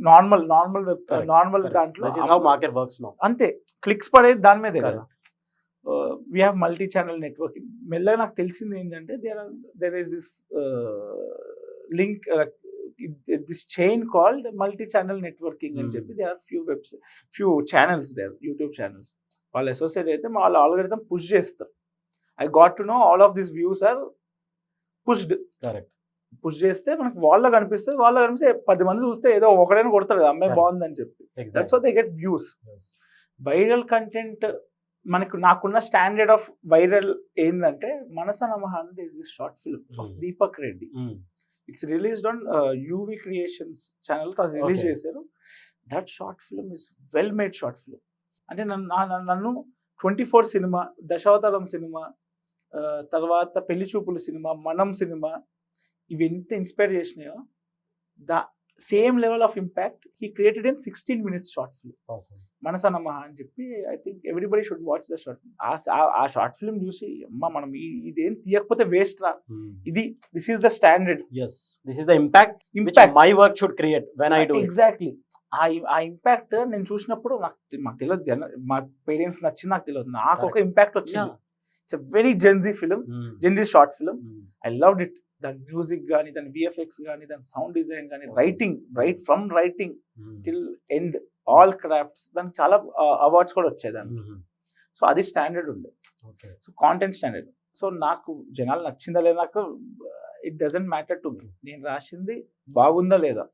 Normal దాంట్లో This is how market works now. అంతే clicks పడేది దాని మీదే కదా. We have multi channel networking. మెల్లగా నాకు తెలిసింది ఏంటంటే there is this link, this chain called multi channel networking అని చెప్పి they are few channels, they are YouTube channels. వాళ్ళు అసోసియేట్ అయితే వాళ్ళు ఆల్గరిథం పుష్ చేస్తారు. I got to know all of this views are pushed. Correct. Push చేస్తే మనకి వాళ్ళ కనిపిస్తే 10 మంది చూస్తే ఏదో ఒకడైనా కొడతారు కదా, అమ్మాయి బాగుందని చెప్పి. That's how they get views. Viral content నాకున్న స్టాండర్డ్ ఆఫ్ వైరల్ ఏంటంటే మనసా నమః అనేది is this short film of Deepak Reddy. It's released on UV creations channel, అది రిలీజ్ చేశారు. That short film is well made short film. అంటే నన్ను 24 సినిమా, దశావతారం సినిమా, తర్వాత పెళ్లి చూపుల సినిమా, మనం సినిమా, ఇవి ఎంత ఇన్స్పైర్ చేసినాయో the same level of impact he created in 16 minutes short film Manasa Namaha అని చెప్పి. I think everybody should watch the short film. ఆ షార్ట్ ఫిల్మ్ చూసి అమ్మా మనం ఇదేం తీయకపోతే వేస్ట్ రా, this is the standard. Yes, this is the impact which my work should create when I do it. Exactly. ఆ ఇంపాక్ట్ నేను చూసినప్పుడు మాకు తెలియదు, మా పేరెంట్స్ నచ్చింది నాకు తెలియదు, నాకు ఒక ఇంపాక్ట్ వచ్చింది. It's a very Gen Z film, Gen Z short film. I loved it. దాని మ్యూజిక్ కానీ, దాని విఎఫ్ఎక్స్ కానీ, దాని సౌండ్ డిజైన్ కానీ, writing till end, all crafts, దానికి చాలా అవార్డ్స్ కూడా వచ్చాయి దానికి. సో అది స్టాండర్డ్ ఉండే. So content standard. సో నాకు జనాలు నచ్చిందా లేదా, నాకు it doesn't matter to me. నేను రాసింది బాగుందా లేదా,